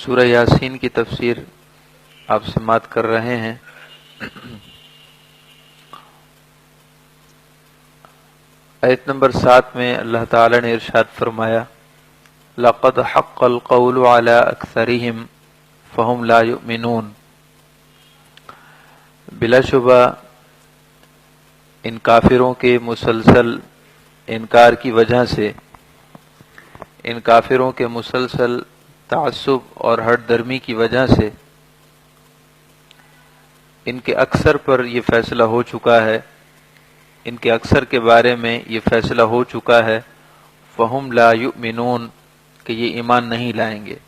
سورہ یاسین کی تفسیر آپ سماعت کر رہے ہیں۔ آیت نمبر 7 میں اللہ تعالی نے ارشاد فرمایا لَقَدْ حَقَّ الْقَوْلُ عَلَىٰ أَكْثَرِهِمْ فَهُمْ لَا يُؤْمِنُونَ، بلا شبہ ان کافروں کے مسلسل انکار کی وجہ سے، ان کافروں کے مسلسل تعصب اور ہٹ درمی کی وجہ سے ان کے اکثر پر یہ فیصلہ ہو چکا ہے، ان کے اکثر کے بارے میں یہ فیصلہ ہو چکا ہے فَهُمْ لَا يُؤْمِنُونَ کہ یہ ایمان نہیں لائیں گے۔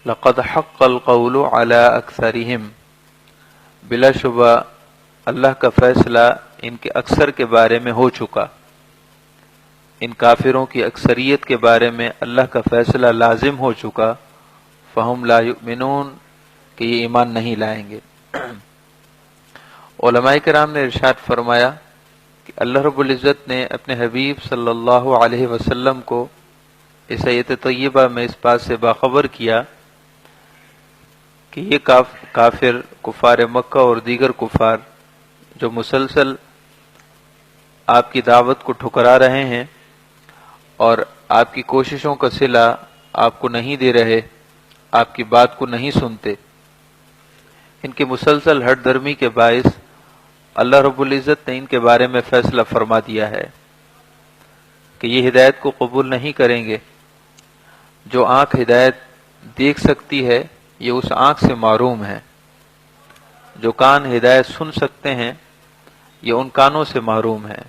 لَقَدْ حَقَّ الْقَوْلُ عَلَىٰ أَكْثَرِهِمْ، بلا شبہ اللہ کا فیصلہ ان کے اکثر کے بارے میں ہو چکا، ان کافروں کی اکثریت کے بارے میں اللہ کا فیصلہ لازم ہو چکا فَهُمْ لَا يُؤْمِنُونَ کہ یہ ایمان نہیں لائیں گے۔ علماء کرام نے ارشاد فرمایا کہ اللہ رب العزت نے اپنے حبیب صلی اللہ علیہ وسلم کو اس آیت طیبہ میں اس بات سے باخبر کیا کہ یہ کافر کفار مکہ اور دیگر کفار جو مسلسل آپ کی دعوت کو ٹھکرا رہے ہیں اور آپ کی کوششوں کا صلہ آپ کو نہیں دے رہے، آپ کی بات کو نہیں سنتے، ان کے مسلسل ہٹ درمی کے باعث اللہ رب العزت نے ان کے بارے میں فیصلہ فرما دیا ہے کہ یہ ہدایت کو قبول نہیں کریں گے۔ جو آنکھ ہدایت دیکھ سکتی ہے یہ اس آنکھ سے محروم ہے، جو کان ہدایت سن سکتے ہیں یہ ان کانوں سے محروم ہے،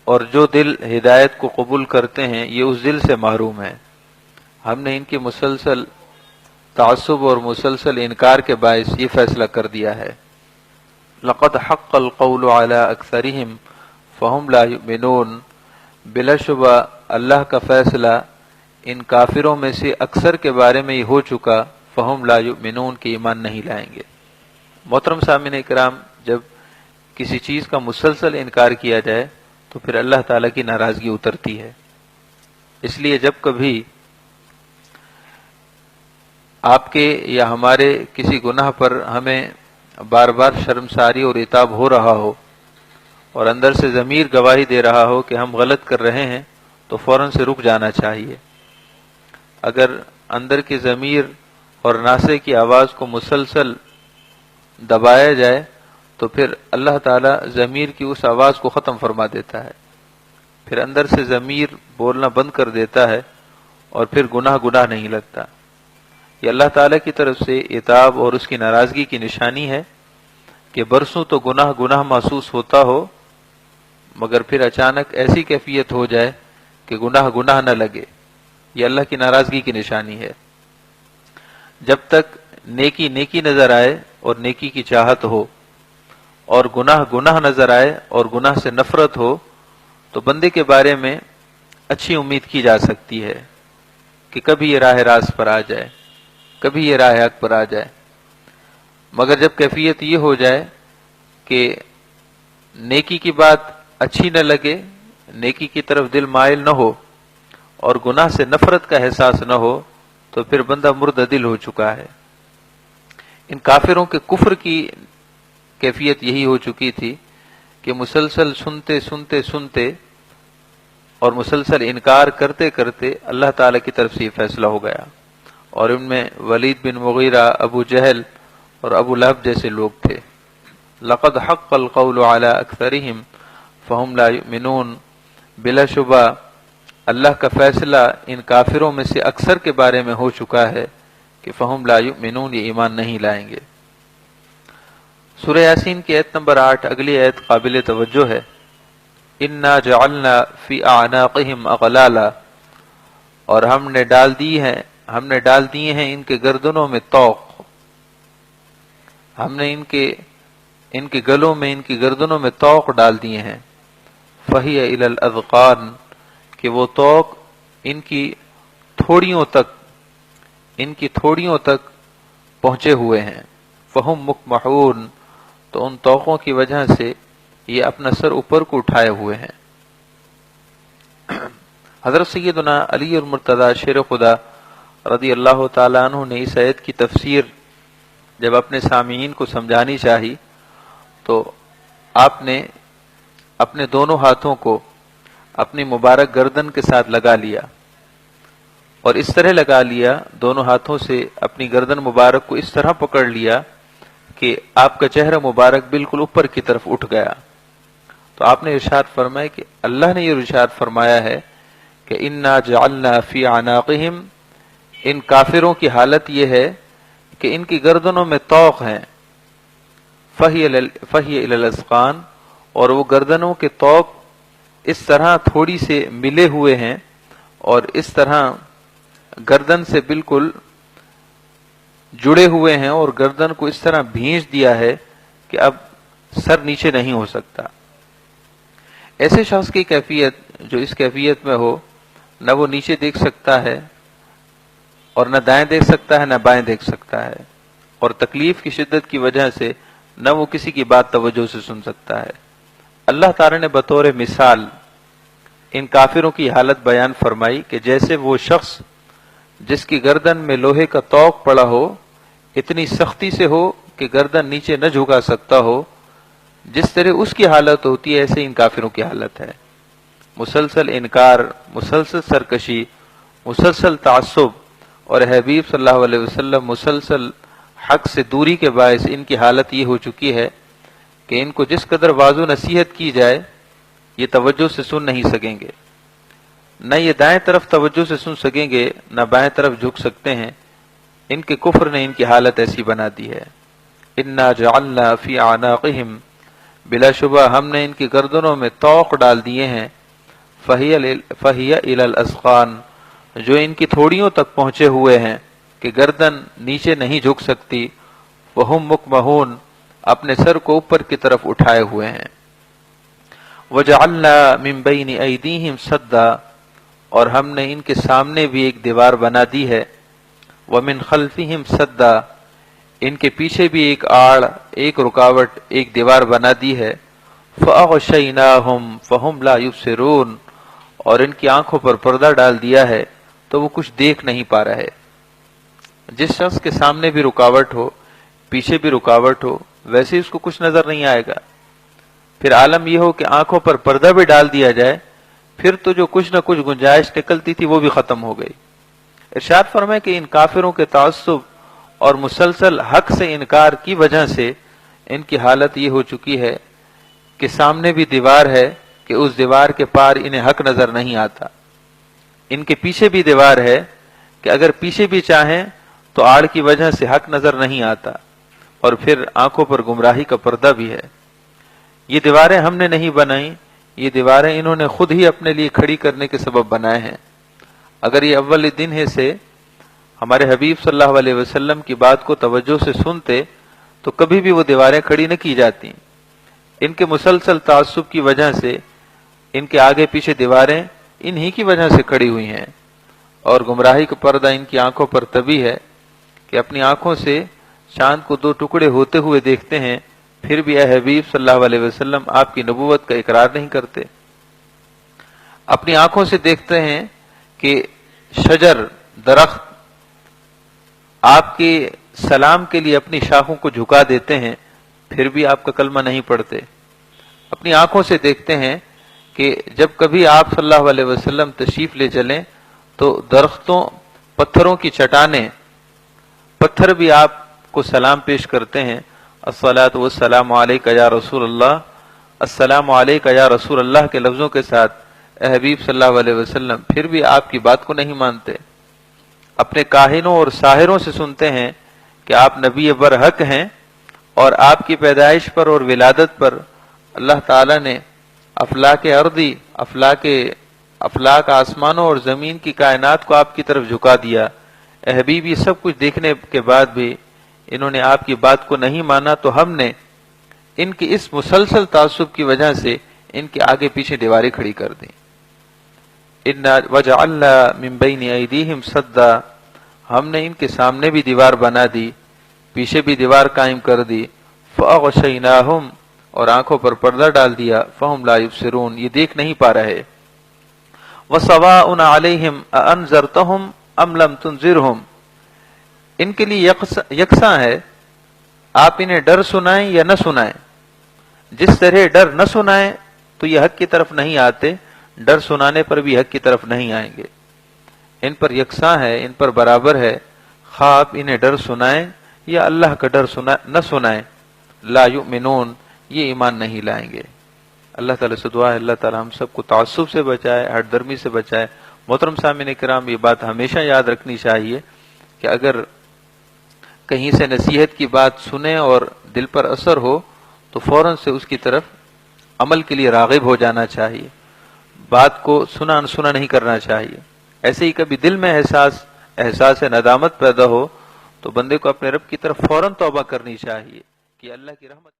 اور جو دل ہدایت کو قبول کرتے ہیں یہ اس دل سے محروم ہے۔ ہم نے ان کی مسلسل تعصب اور مسلسل انکار کے باعث یہ فیصلہ کر دیا ہے۔ لَقَدْ حَقَّ الْقَوْلُ عَلَىٰ أَكْثَرِهِمْ فَهُمْ لَا يُؤْمِنُونَ، بلا شبہ اللہ کا فیصلہ ان کافروں میں سے اکثر کے بارے میں یہ ہو چکا فَهُمْ لَا يُؤْمِنُونَ کہ ایمان نہیں لائیں گے۔ محترم سامعین کرام، جب کسی چیز کا مسلسل انکار کیا جائے تو پھر اللہ تعالیٰ کی ناراضگی اترتی ہے۔ اس لیے جب کبھی آپ کے یا ہمارے کسی گناہ پر ہمیں بار بار شرمساری اور عتاب ہو رہا ہو اور اندر سے ضمیر گواہی دے رہا ہو کہ ہم غلط کر رہے ہیں تو فوراً سے رک جانا چاہیے۔ اگر اندر کی ضمیر اور ناسے کی آواز کو مسلسل دبایا جائے تو پھر اللہ تعالیٰ ضمیر کی اس آواز کو ختم فرما دیتا ہے، پھر اندر سے ضمیر بولنا بند کر دیتا ہے اور پھر گناہ نہیں لگتا۔ یہ اللہ تعالیٰ کی طرف سے عتاب اور اس کی ناراضگی کی نشانی ہے کہ برسوں تو گناہ محسوس ہوتا ہو مگر پھر اچانک ایسی کیفیت ہو جائے کہ گناہ نہ لگے۔ یہ اللہ کی ناراضگی کی نشانی ہے۔ جب تک نیکی نظر آئے اور نیکی کی چاہت ہو اور گناہ نظر آئے اور گناہ سے نفرت ہو تو بندے کے بارے میں اچھی امید کی جا سکتی ہے کہ کبھی یہ راہ راست پر آ جائے، کبھی یہ راہ حق پر آ جائے۔ مگر جب کیفیت یہ ہو جائے کہ نیکی کی بات اچھی نہ لگے، نیکی کی طرف دل مائل نہ ہو اور گناہ سے نفرت کا احساس نہ ہو تو پھر بندہ مردہ دل ہو چکا ہے۔ ان کافروں کے کفر کی کیفیت یہی ہو چکی تھی کہ مسلسل سنتے اور مسلسل انکار کرتے کرتے اللہ تعالیٰ کی طرف سے یہ فیصلہ ہو گیا، اور ان میں ولید بن مغیرہ، ابو جہل اور ابو لہب جیسے لوگ تھے۔ لَقَدْ حَقَّ الْقَوْلُ عَلَىٰ أَكْثَرِهِمْ فَهُمْ لَا يُؤْمِنُونَ، بلا شبہ اللہ کا فیصلہ ان کافروں میں سے اکثر کے بارے میں ہو چکا ہے کہ فَهُمْ لَا يُؤْمِنُونَ یہ ایمان نہیں لائیں گے۔ سورہ یاسین کی آیت نمبر 8 اگلی آیت قابل توجہ ہے۔ اِنَّا جَعَلْنَا فِي أَعْنَاقِهِمْ أَغْلَالًا، اور ہم نے ڈال دیے ہیں ان کے گردنوں میں طوق، ہم نے ان کے گلوں میں، ان کی گردنوں میں طوق ڈال دیے ہیں۔ فَهِيَ إِلَى الْأَذْقَانِ، کہ وہ طوق ان کی تھوڑیوں تک پہنچے ہوئے ہیں۔ فَهُمْ مُقْمَحُونَ، تو ان طوقوں کی وجہ سے یہ اپنا سر اوپر کو اٹھائے ہوئے ہیں۔ حضرت سیدنا علی المرتضی شیر خدا رضی اللہ تعالیٰ عنہ نے اس آیت کی تفسیر جب اپنے سامعین کو سمجھانی چاہی تو آپ نے اپنے دونوں ہاتھوں کو اپنی مبارک گردن کے ساتھ لگا لیا، اور اس طرح لگا لیا، دونوں ہاتھوں سے اپنی گردن مبارک کو اس طرح پکڑ لیا کہ آپ کا چہرہ مبارک بالکل اوپر کی طرف اٹھ گیا۔ تو آپ نے ارشاد فرمایا کہ اللہ نے یہ ارشاد فرمایا ہے کہ انا جعلنا فی اعناقہم، ان کافروں کی حالت یہ ہے کہ ان کی گردنوں میں طوق ہیں، فہی الی الاذقان، اور وہ گردنوں کے طوق اس طرح تھوڑی سے ملے ہوئے ہیں اور اس طرح گردن سے بالکل جڑے ہوئے ہیں، اور گردن کو اس طرح بھینچ دیا ہے کہ اب سر نیچے نہیں ہو سکتا۔ ایسے شخص کی کیفیت جو اس کیفیت میں ہو، نہ وہ نیچے دیکھ سکتا ہے اور نہ دائیں دیکھ سکتا ہے، نہ بائیں دیکھ سکتا ہے، اور تکلیف کی شدت کی وجہ سے نہ وہ کسی کی بات توجہ سے سن سکتا ہے۔ اللہ تعالی نے بطور مثال ان کافروں کی حالت بیان فرمائی کہ جیسے وہ شخص جس کی گردن میں لوہے کا طوق پڑا ہو، اتنی سختی سے ہو کہ گردن نیچے نہ جھکا سکتا ہو، جس طرح اس کی حالت ہوتی ہے ایسے ان کافروں کی حالت ہے۔ مسلسل انکار، مسلسل سرکشی، مسلسل تعصب، اور حبیب صلی اللہ علیہ وسلم مسلسل حق سے دوری کے باعث ان کی حالت یہ ہو چکی ہے کہ ان کو جس قدر واعظ و نصیحت کی جائے یہ توجہ سے سن نہیں سکیں گے، نہ یہ دائیں طرف توجہ سے سن سکیں گے، نہ بائیں طرف جھک سکتے ہیں۔ ان کے کفر نے ان کی حالت ایسی بنا دی ہے۔ انا جعلنا فی اعناقہم، بلا شبہ ہم نے ان کی گردنوں میں طوق ڈال دیے ہیں، فہی الی الاذقان، جو ان کی تھوڑیوں تک پہنچے ہوئے ہیں کہ گردن نیچے نہیں جھک سکتی، وہم مکمہون، اپنے سر کو اوپر کی طرف اٹھائے ہوئے ہیں۔ وجعلنا من بین ایدیہم سدا، اور ہم نے ان کے سامنے بھی ایک دیوار بنا دی ہے، ومن خلفہم سدا، ان کے پیچھے بھی ایک آڑ، ایک رکاوٹ، ایک دیوار بنا دی ہے، فاغشیناہم فہم لا یبصرون، اور ان کی آنکھوں پر پردہ ڈال دیا ہے تو وہ کچھ دیکھ نہیں پا رہے۔ جس شخص کے سامنے بھی رکاوٹ ہو، پیچھے بھی رکاوٹ ہو، ویسے اس کو کچھ نظر نہیں آئے گا۔ پھر عالم یہ ہو کہ آنکھوں پر پردہ بھی ڈال دیا جائے، پھر تو جو کچھ نہ کچھ گنجائش نکلتی تھی وہ بھی ختم ہو گئی۔ ارشاد فرمائے کہ ان کافروں کے تعصب اور مسلسل حق سے انکار کی وجہ سے ان کی حالت یہ ہو چکی ہے کہ سامنے بھی دیوار ہے کہ اس دیوار کے پار انہیں حق نظر نہیں آتا، ان کے پیچھے بھی دیوار ہے کہ اگر پیچھے بھی چاہیں تو آڑ کی وجہ سے حق نظر نہیں آتا، اور پھر آنکھوں پر گمراہی کا پردہ بھی ہے۔ یہ دیواریں ہم نے نہیں بنائیں، یہ دیواریں انہوں نے خود ہی اپنے لیے کھڑی کرنے کے سبب بنائے ہیں۔ اگر یہ اول دن ہے سے ہمارے حبیب صلی اللہ علیہ وسلم کی بات کو توجہ سے سنتے تو کبھی بھی وہ دیواریں کھڑی نہ کی جاتی۔ ان کے مسلسل تعصب کی وجہ سے ان کے آگے پیچھے دیواریں انہی کی وجہ سے کھڑی ہوئی ہیں، اور گمراہی کا پردہ ان کی آنکھوں پر تبھی ہے کہ اپنی آنکھوں سے چاند کو دو ٹکڑے ہوتے ہوئے دیکھتے ہیں، پھر بھی اے حبیب صلی اللہ علیہ وسلم آپ کی نبوت کا اقرار نہیں کرتے۔ اپنی آنکھوں سے دیکھتے ہیں کہ شجر، درخت آپ کے سلام کے لیے اپنی شاخوں کو جھکا دیتے ہیں، پھر بھی آپ کا کلمہ نہیں پڑھتے۔ اپنی آنکھوں سے دیکھتے ہیں کہ جب کبھی آپ صلی اللہ علیہ وسلم تشریف لے چلیں تو درختوں، پتھروں کی چٹانیں، پتھر بھی آپ کو سلام پیش کرتے ہیں، الصلاۃ والسلام علیک یا رسول اللہ، السلام علیک یا رسول اللہ کے لفظوں کے ساتھ اے حبیب صلی اللہ علیہ وسلم، پھر بھی آپ کی بات کو نہیں مانتے۔ اپنے کاہنوں اور ساحروں سے سنتے ہیں کہ آپ نبی برحق ہیں، اور آپ کی پیدائش پر اور ولادت پر اللہ تعالی نے افلاک ارضی، افلاک آسمانوں اور زمین کی کائنات کو آپ کی طرف جھکا دیا۔ اے حبیب، یہ سب کچھ دیکھنے کے بعد بھی انہوں نے آپ کی بات کو نہیں مانا، تو ہم نے ان کی اس مسلسل تعصب کی وجہ سے ان کے آگے پیچھے دیواریں کھڑی کر دیں۔ وجعلنا من بین ایدیہم سدا، ہم نے ان کے سامنے بھی دیوار بنا دی، پیچھے بھی دیوار قائم کر دی، فاغشیناہم، اور آنکھوں پر پردہ ڈال دیا، فہم لا یبصرون، یہ دیکھ نہیں پا رہے۔ وَسَوَاءٌ عَلَيْهِمْ أَأَنذَرْتَهُمْ أَمْ لَمْ تُنذِرْهُمْ، ان کے لیے یکساں ہے آپ انہیں ڈر سنائیں یا نہ سنائیں۔ جس طرح ڈر نہ سنائیں تو یہ حق کی طرف نہیں آتے، ڈر سنانے پر بھی حق کی طرف نہیں آئیں گے۔ ان پر یکساں ہے، ان پر برابر ہے، خواہ آپ انہیں ڈر سنائیں یا اللہ کا ڈر نہ سنائیں، لا یؤمنون، یہ ایمان نہیں لائیں گے۔ اللہ تعالیٰ سے دعا ہے اللہ تعالیٰ ہم سب کو تعصب سے بچائے، ہر درمی سے بچائے۔ محترم سامعین کرام، یہ بات ہمیشہ یاد رکھنی چاہیے کہ اگر کہیں سے نصیحت کی بات سنیں اور دل پر اثر ہو تو فوراً سے اس کی طرف عمل کے لیے راغب ہو جانا چاہیے، بات کو سنا انسنا نہیں کرنا چاہیے۔ ایسے ہی کبھی دل میں احساس ندامت پیدا ہو تو بندے کو اپنے رب کی طرف فوراً توبہ کرنی چاہیے کہ اللہ کی رحمت